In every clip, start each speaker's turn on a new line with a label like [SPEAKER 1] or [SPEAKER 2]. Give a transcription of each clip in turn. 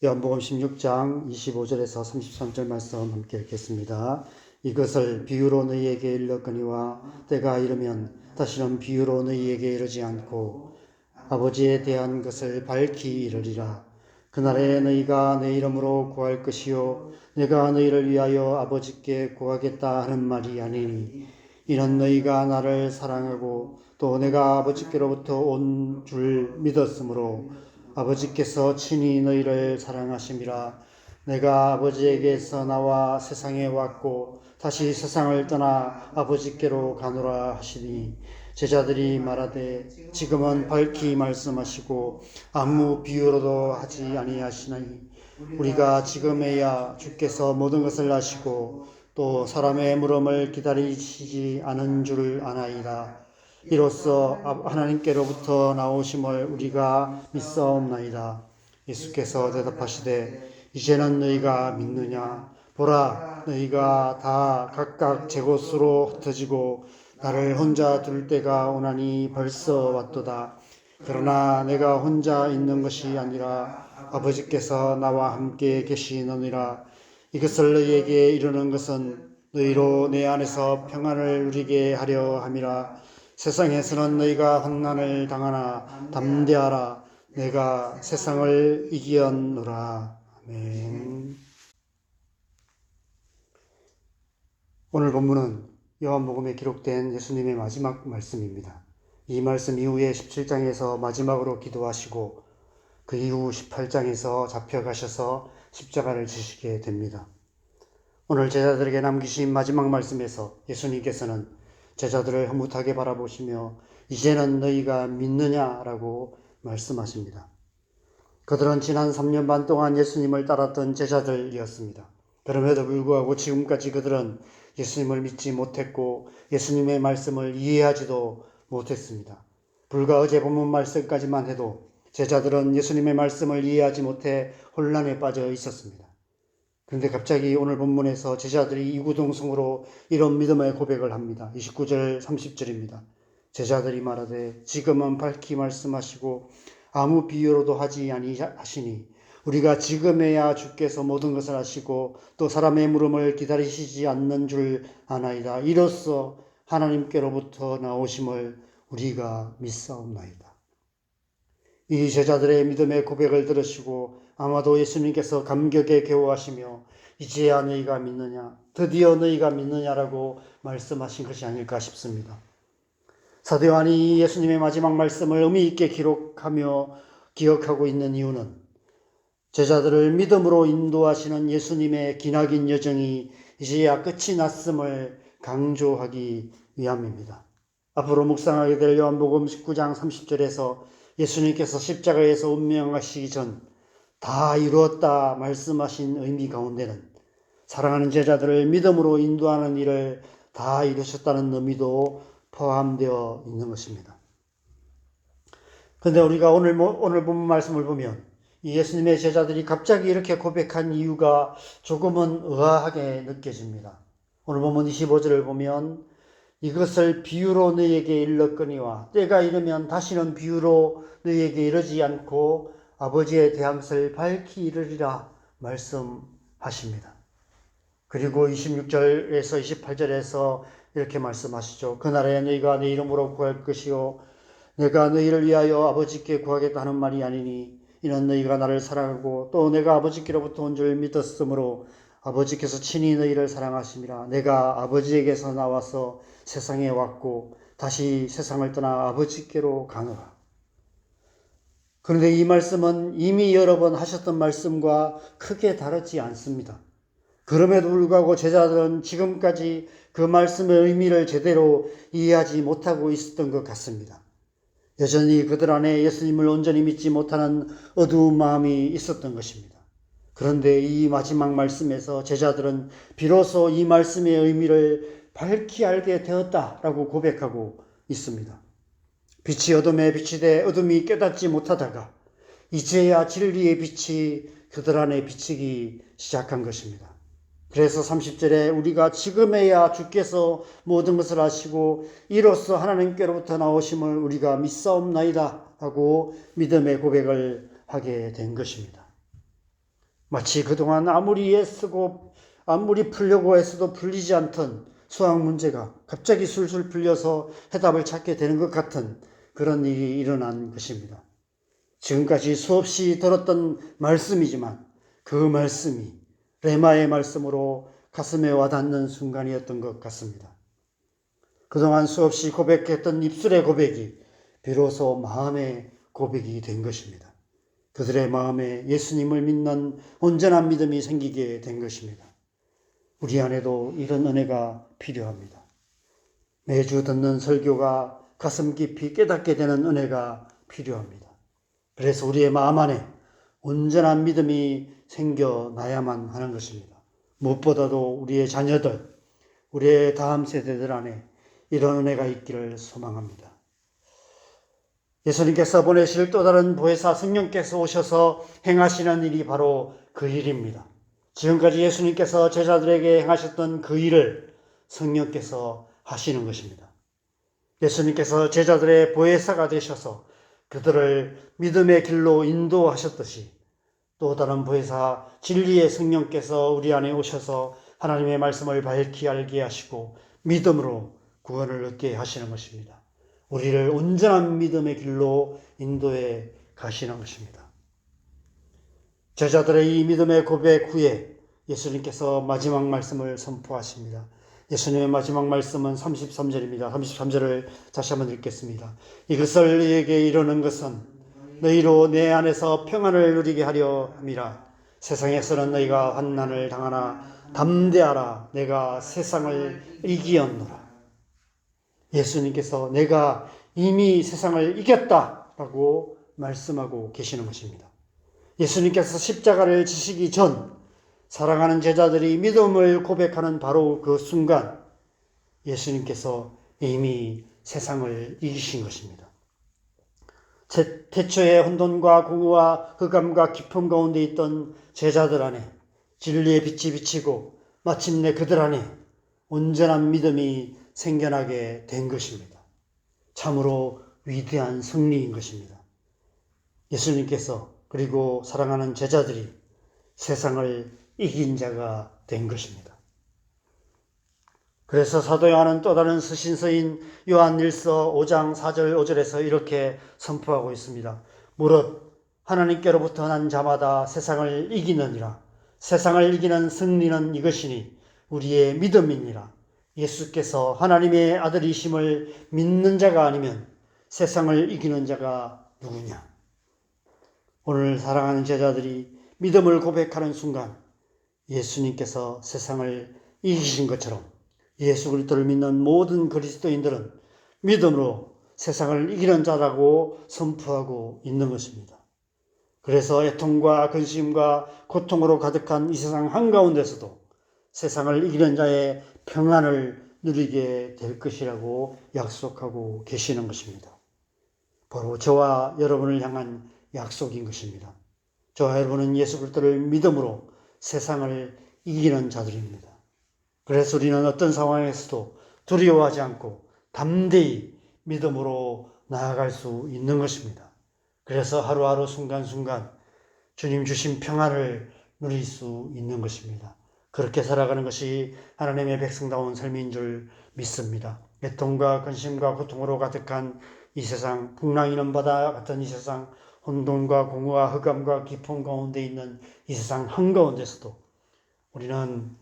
[SPEAKER 1] 요한복음 16장 25절에서 33절 말씀 함께 읽겠습니다. 이것을 비유로 너희에게 일렀거니와 때가 이르면 다시는 비유로 너희에게 이르지 않고 아버지에 대한 것을 밝히 이르리라. 그날에 너희가 내 이름으로 구할 것이요 내가 너희를 위하여 아버지께 구하겠다 하는 말이 아니니 이는 너희가 나를 사랑하고 또 내가 아버지께로부터 온 줄 믿었으므로 아버지께서 친히 너희를 사랑하심이라. 내가 아버지에게서 나와 세상에 왔고 다시 세상을 떠나 아버지께로 가노라 하시니 제자들이 말하되 지금은 밝히 말씀하시고 아무 비유로도 하지 아니하시나니 우리가 지금에야 주께서 모든 것을 아시고 또 사람의 물음을 기다리시지 않은 줄 아나이다. 이로써 하나님께로부터 나오심을 우리가 믿사옵나이다. 예수께서 대답하시되 이제는 너희가 믿느냐? 보라, 너희가 다 각각 제 곳으로 흩어지고 나를 혼자 둘 때가 오나니 벌써 왔도다. 그러나 내가 혼자 있는 것이 아니라 아버지께서 나와 함께 계시느니라. 이것을 너희에게 이르는 것은 너희로 내 안에서 평안을 누리게 하려 함이라. 세상에서는 너희가 환난을 당하나 담대하라. 내가 세상을 이기었노라. 아멘. 오늘 본문은 요한복음에 기록된 예수님의 마지막 말씀입니다. 이 말씀 이후에 17장에서 마지막으로 기도하시고 그 이후 18장에서 잡혀가셔서 십자가를 지시게 됩니다. 오늘 제자들에게 남기신 마지막 말씀에서 예수님께서는 제자들을 흐뭇하게 바라보시며 이제는 너희가 믿느냐라고 말씀하십니다. 그들은 지난 3년 반 동안 예수님을 따랐던 제자들이었습니다. 그럼에도 불구하고 지금까지 그들은 예수님을 믿지 못했고 예수님의 말씀을 이해하지도 못했습니다. 불과 어제 본문 말씀까지만 해도 제자들은 예수님의 말씀을 이해하지 못해 혼란에 빠져 있었습니다. 그런데 갑자기 오늘 본문에서 제자들이 이구동성으로 이런 믿음의 고백을 합니다. 29절 30절입니다. 제자들이 말하되 지금은 밝히 말씀하시고 아무 비유로도 하지 아니하시니 우리가 지금에야 주께서 모든 것을 아시고 또 사람의 물음을 기다리시지 않는 줄 아나이다. 이로써 하나님께로부터 나오심을 우리가 믿사옵나이다. 이 제자들의 믿음의 고백을 들으시고 아마도 예수님께서 감격에 겨워하시며 이제야 너희가 믿느냐, 드디어 너희가 믿느냐라고 말씀하신 것이 아닐까 싶습니다. 사도 요한이 예수님의 마지막 말씀을 의미 있게 기록하며 기억하고 있는 이유는 제자들을 믿음으로 인도하시는 예수님의 기나긴 여정이 이제야 끝이 났음을 강조하기 위함입니다. 앞으로 묵상하게 될 요한복음 19장 30절에서 예수님께서 십자가에서 운명하시기 전 다 이루었다 말씀하신 의미 가운데는 사랑하는 제자들을 믿음으로 인도하는 일을 다 이루셨다는 의미도 포함되어 있는 것입니다. 그런데 우리가 오늘 본문 말씀을 보면 이 예수님의 제자들이 갑자기 이렇게 고백한 이유가 조금은 의아하게 느껴집니다. 오늘 본문 25절을 보면 이것을 비유로 너희에게 일렀거니와 때가 이르면 다시는 비유로 너희에게 이르지 않고 아버지에 대한 것을 밝히 이르리라 말씀하십니다. 그리고 26절에서 28절에서 이렇게 말씀하시죠. 그날에 너희가 내 이름으로 구할 것이요 내가 너희를 위하여 아버지께 구하겠다 하는 말이 아니니 이는 너희가 나를 사랑하고 또 내가 아버지께로부터 온 줄 믿었으므로 아버지께서 친히 너희를 사랑하심이라. 내가 아버지에게서 나와서 세상에 왔고 다시 세상을 떠나 아버지께로 가노라. 그런데 이 말씀은 이미 여러 번 하셨던 말씀과 크게 다르지 않습니다. 그럼에도 불구하고 제자들은 지금까지 그 말씀의 의미를 제대로 이해하지 못하고 있었던 것 같습니다. 여전히 그들 안에 예수님을 온전히 믿지 못하는 어두운 마음이 있었던 것입니다. 그런데 이 마지막 말씀에서 제자들은 비로소 이 말씀의 의미를 밝히 알게 되었다라고 고백하고 있습니다. 빛이 어둠에 비치되 어둠이 깨닫지 못하다가 이제야 진리의 빛이 그들 안에 비치기 시작한 것입니다. 그래서 30절에 우리가 지금에야 주께서 모든 것을 아시고 이로써 하나님께로부터 나오심을 우리가 믿사옵나이다 하고 믿음의 고백을 하게 된 것입니다. 마치 그동안 아무리 애쓰고 아무리 풀려고 애써도 풀리지 않던 수학 문제가 갑자기 술술 풀려서 해답을 찾게 되는 것 같은 그런 일이 일어난 것입니다. 지금까지 수없이 들었던 말씀이지만 그 말씀이 레마의 말씀으로 가슴에 와닿는 순간이었던 것 같습니다. 그동안 수없이 고백했던 입술의 고백이 비로소 마음의 고백이 된 것입니다. 그들의 마음에 예수님을 믿는 온전한 믿음이 생기게 된 것입니다. 우리 안에도 이런 은혜가 필요합니다. 매주 듣는 설교가 가슴 깊이 깨닫게 되는 은혜가 필요합니다. 그래서 우리의 마음 안에 온전한 믿음이 생겨나야만 하는 것입니다. 무엇보다도 우리의 자녀들, 우리의 다음 세대들 안에 이런 은혜가 있기를 소망합니다. 예수님께서 보내실 또 다른 보혜사 성령께서 오셔서 행하시는 일이 바로 그 일입니다. 지금까지 예수님께서 제자들에게 행하셨던 그 일을 성령께서 하시는 것입니다. 예수님께서 제자들의 보혜사가 되셔서 그들을 믿음의 길로 인도하셨듯이 또 다른 보혜사 진리의 성령께서 우리 안에 오셔서 하나님의 말씀을 밝히 알게 하시고 믿음으로 구원을 얻게 하시는 것입니다. 우리를 온전한 믿음의 길로 인도해 가시는 것입니다. 제자들의 이 믿음의 고백 후에 예수님께서 마지막 말씀을 선포하십니다. 예수님의 마지막 말씀은 33절입니다. 33절을 다시 한번 읽겠습니다. 이것을 너희에게 이르는 것은 너희로 내 안에서 평안을 누리게 하려 함이라. 세상에서는 너희가 환난을 당하나 담대하라. 내가 세상을 이기었노라. 예수님께서 내가 이미 세상을 이겼다라고 말씀하고 계시는 것입니다. 예수님께서 십자가를 지시기 전 사랑하는 제자들이 믿음을 고백하는 바로 그 순간 예수님께서 이미 세상을 이기신 것입니다. 태초에 혼돈과 공허와 흑암과 깊음 가운데 있던 제자들 안에 진리의 빛이 비치고 마침내 그들 안에 온전한 믿음이 생겨나게 된 것입니다. 참으로 위대한 승리인 것입니다. 예수님께서 그리고 사랑하는 제자들이 세상을 이긴 자가 된 것입니다. 그래서 사도 요한은 또 다른 서신서인 요한일서 5장 4절 5절에서 이렇게 선포하고 있습니다. 무릇 하나님께로부터 난 자마다 세상을 이기느니라. 세상을 이기는 승리는 이것이니 우리의 믿음이니라. 예수께서 하나님의 아들이심을 믿는 자가 아니면 세상을 이기는 자가 누구냐? 오늘 사랑하는 제자들이 믿음을 고백하는 순간 예수님께서 세상을 이기신 것처럼 예수 그리스도를 믿는 모든 그리스도인들은 믿음으로 세상을 이기는 자라고 선포하고 있는 것입니다. 그래서 애통과 근심과 고통으로 가득한 이 세상 한가운데서도 세상을 이기는 자의 평안을 누리게 될 것이라고 약속하고 계시는 것입니다. 바로 저와 여러분을 향한 약속인 것입니다. 저와 여러분은 예수 그리스도를 믿음으로 세상을 이기는 자들입니다. 그래서 우리는 어떤 상황에서도 두려워하지 않고 담대히 믿음으로 나아갈 수 있는 것입니다. 그래서 하루하루 순간순간 주님 주신 평안을 누릴 수 있는 것입니다. 그렇게 살아가는 것이 하나님의 백성다운 삶인 줄 믿습니다. 애통과 근심과 고통으로 가득한 이 세상, 풍랑이는 바다 같은 이 세상, 혼돈과 공허와 흑암과 깊은 가운데 있는 이 세상 한가운데서도 우리는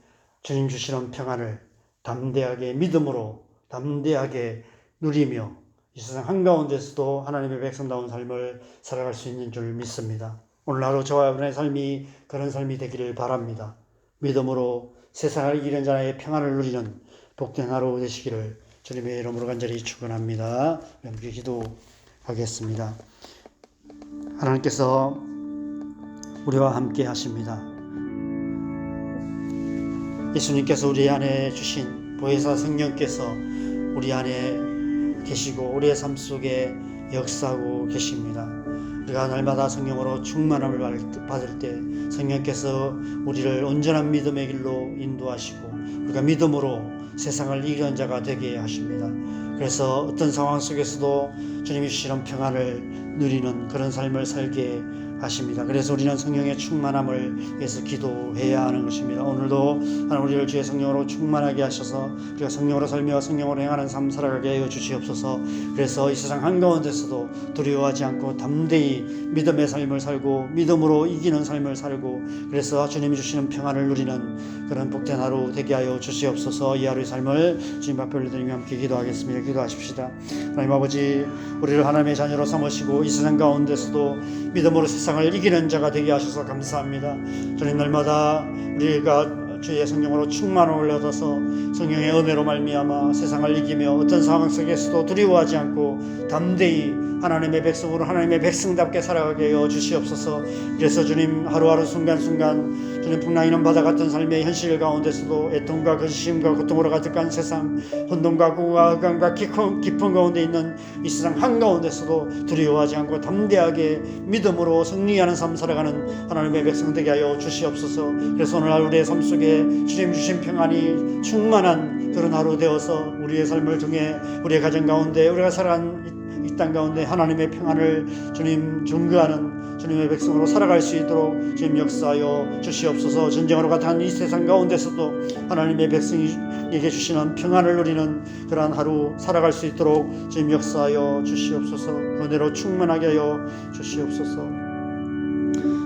[SPEAKER 1] 주님 주시는 평안을 담대하게 믿음으로 담대하게 누리며 이 세상 한가운데서도 하나님의 백성다운 삶을 살아갈 수 있는 줄 믿습니다. 오늘 하루 저와 여러분의 삶이 그런 삶이 되기를 바랍니다. 믿음으로 세상을 이기는 자의 평안을 누리는 복된 하루 되시기를 주님의 이름으로 간절히 축원합니다. 함께 기도하겠습니다. 하나님께서 우리와 함께 하십니다. 예수님께서 우리 안에 주신 보혜사 성령께서 우리 안에 계시고 우리의 삶 속에 역사하고 계십니다. 우리가 날마다 성령으로 충만함을 받을 때 성령께서 우리를 온전한 믿음의 길로 인도하시고 우리가 믿음으로 세상을 이기는 자가 되게 하십니다. 그래서 어떤 상황 속에서도 주님이 주시는 평안을 누리는 그런 삶을 살게 하십니다. 그래서 우리는 성령의 충만함을 위해서 기도해야 하는 것입니다. 오늘도 하나님 우리를 주의 성령으로 충만하게 하셔서 우리가 성령으로 살며 성령으로 행하는 삶 살아가게 하여 주시옵소서. 그래서 이 세상 한가운데서도 두려워하지 않고 담대히 믿음의 삶을 살고 믿음으로 이기는 삶을 살고, 그래서 주님이 주시는 평안을 누리는 그런 복된 하루 되게 하여 주시옵소서. 이 하루의 삶을 주님 앞에 올려드리며 함께 기도하겠습니다. 기도하십시다. 하나님 아버지, 우리를 하나님의 자녀로 삼으시고 이 세상 가운데서도 믿음으로 세상을 이기는 자가 되게 하셔서 감사합니다. 주님, 날마다 우리가 주의 성령으로 충만함을 얻어서 성령의 은혜로 말미암아 세상을 이기며 어떤 상황 속에서도 두려워하지 않고 담대히 하나님의 백성으로 하나님의 백성답게 살아가게 하여 주시옵소서. 그래서 주님, 하루하루 순간순간 주님 풍랑이는 바다 같은 삶의 현실 가운데서도 애통과 근심과 고통으로 가득한 세상, 혼돈과 공허함과 깊은 가운데 있는 이 세상 한가운데서도 두려워하지 않고 담대하게 믿음으로 승리하는 삶 살아가는 하나님의 백성 되게 하여 주시옵소서. 그래서 오늘 하루 우리의 삶 속에 주님 주신 평안이 충만한 그런 하루 되어서 우리의 삶을 통해 우리의 가정 가운데 우리가 살아간 이 땅 가운데 하나님의 평안을 주님 증거하는 주님의 백성으로 살아갈 수 있도록 주님 역사하여 주시옵소서. 전쟁으로 같은 이 세상 가운데서도 하나님의 백성에게 주시는 평안을 누리는 그러한 하루 살아갈 수 있도록 주님 역사하여 주시옵소서. 은혜로 충만하게 하여 주시옵소서.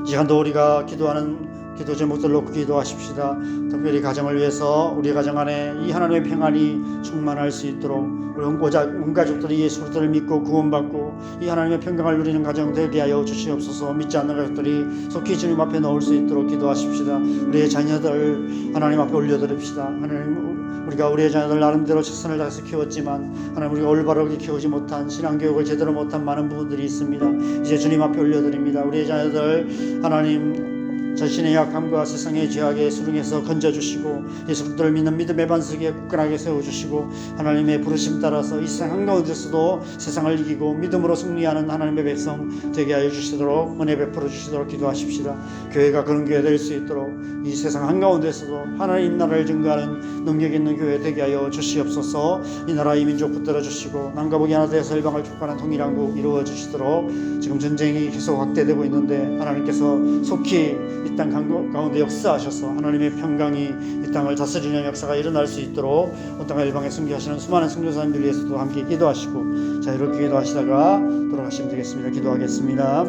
[SPEAKER 1] 이 시간도 우리가 기도하는 기도 제목들 놓고 기도하십시다. 특별히 가정을 위해서 우리 가정 안에 이 하나님의 평안이 충만할 수 있도록 우리 온 가족들이 예수 그리스도를 믿고 구원받고 이 하나님의 평강을 누리는 가정 되게 하여 주시옵소서. 믿지 않는 가족들이 속히 주님 앞에 넣을 수 있도록 기도하십시다. 우리의 자녀들 하나님 앞에 올려드립시다. 하나님, 우리가 우리의 자녀들 나름대로 최선을 다해서 키웠지만 하나님, 우리가 올바르게 키우지 못한 신앙교육을 제대로 못한 많은 부분들이 있습니다. 이제 주님 앞에 올려드립니다. 우리의 자녀들 하나님 자신의 약함과 세상의 죄악에 수렁에서 건져주시고 예수 그리스도를 믿는 믿음의 반석에 굳건하게 세워주시고 하나님의 부르심 따라서 이 세상 한가운데서도 세상을 이기고 믿음으로 승리하는 하나님의 백성 되게 하여 주시도록 은혜 베풀어 주시도록 기도하십시다. 교회가 그런 교회 될 수 있도록 이 세상 한가운데서도 하나님 나라를 증거하는 능력 있는 교회 되게 하여 주시옵소서. 이 나라 이 민족 붙들어 주시고 남과 북이 하나 되어서 일방을 축복하는 통일한국 이루어 주시도록. 지금 전쟁이 계속 확대되고 있는데 하나님께서 속히 이 땅 가운데 역사하셔서 하나님의 평강이 이 땅을 다스리는 역사가 일어날 수 있도록 온 땅과 일방에 순교하시는 수많은 선교사님들 위해서도 함께 기도하시고, 자, 이렇게 기도하시다가 돌아가시면 되겠습니다. 기도하겠습니다.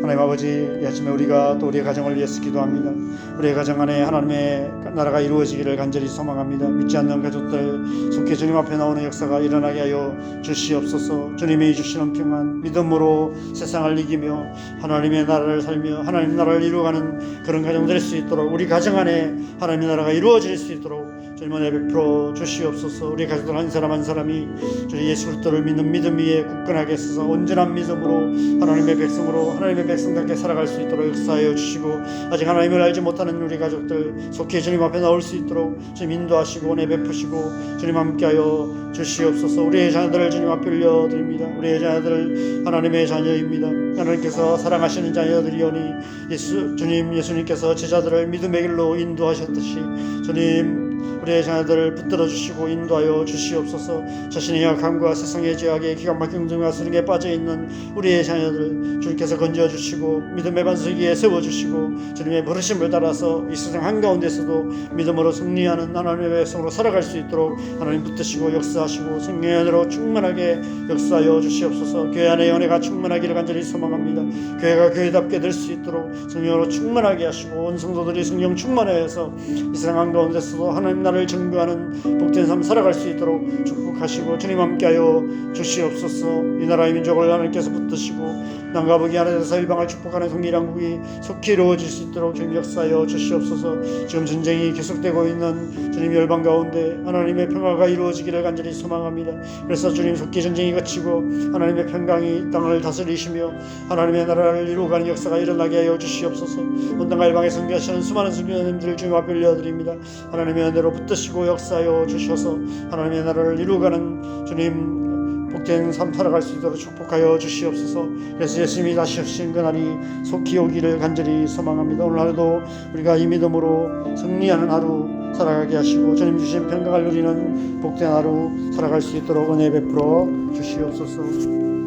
[SPEAKER 1] 하나님 아버지, 이 아침에 우리가 또 우리의 가정을 위해서 기도합니다. 우리의 가정 안에 하나님의 나라가 이루어지기를 간절히 소망합니다. 믿지 않는 가족들 속히 주님 앞에 나오는 역사가 일어나게 하여 주시옵소서. 주님이 주시는 평안, 믿음으로 세상을 이기며 하나님의 나라를 살며 하나님 나라를 이루어가는 그런 가정 될 수 있도록, 우리 가정 안에 하나님의 나라가 이루어질 수 있도록 주님 은혜 베풀어 주시옵소서. 우리 가족들 한 사람 한 사람이 주님 예수 그리스도를 믿는 믿음 위에 굳건하게 서서 온전한 믿음으로 하나님의 백성으로 하나님의 백성답게 살아갈 수 있도록 역사하여 주시고, 아직 하나님을 알지 못하는 우리 가족들 속히 주님 앞에 나올 수 있도록 주님 인도하시고 은혜 베푸시고 주님 함께하여 주시옵소서. 우리의 자녀들을 주님 앞에 올려드립니다. 우리의 자녀들 하나님의 자녀입니다. 하나님께서 사랑하시는 자녀들이오니 예수님께서 제자들을 믿음의 길로 인도하셨듯이 주님 우리의 자녀들을 붙들어 주시고 인도하여 주시옵소서. 자신의 약함과 세상의 죄악에 기가 막힌 등과 수렁에 빠져있는 우리의 자녀들 주님께서 건져 주시고 믿음의 반석 위에 세워주시고 주님의 부르심을 따라서 이 세상 한가운데서도 믿음으로 승리하는 하나님의 백성으로 살아갈 수 있도록 하나님 붙드시고 역사하시고 성령의 은혜로 충만하게 역사하여 주시옵소서. 교회 안에 은혜가 충만하기를 간절히 소망합니다. 교회가 교회답게 될 수 있도록 성령으로 충만하게 하시고 온 성도들이 성령 충만하여서 이 세상 한가운데서도 하나님 나라를 증거하는 복된 삶 살아갈 수 있도록 축복하시고 주님 함께하여 주시옵소서. 이 나라의 민족을 하나님께서 붙드시고 남과 북이 하나 되어서 일방을 축복하는 통일한국이 속히 이루어질 수 있도록 주님 역사하여 주시옵소서. 지금 전쟁이 계속되고 있는 주님 열방 가운데 하나님의 평화가 이루어지기를 간절히 소망합니다. 그래서 주님 속히 전쟁이 그치고 하나님의 평강이 땅을 다스리시며 하나님의 나라를 이루어가는 역사가 일어나게 하여 주시옵소서. 온 땅과 일방에 선교하시는 수많은 선교사님들을 주님 앞에 올려드립니다. 하나님의 은혜로 붙드시고 역사하여 주셔서 하나님의 나라를 이루어가는 주님 복된 삶 살아갈 수 있도록 축복하여 주시옵소서. 그래서 예수님이 다시 오신 그날이 속히 오기를 간절히 소망합니다. 오늘 하루도 우리가 이 믿음으로 승리하는 하루 살아가게 하시고 주님 주신 평강을 누리는 복된 하루 살아갈 수 있도록 은혜 베풀어 주시옵소서.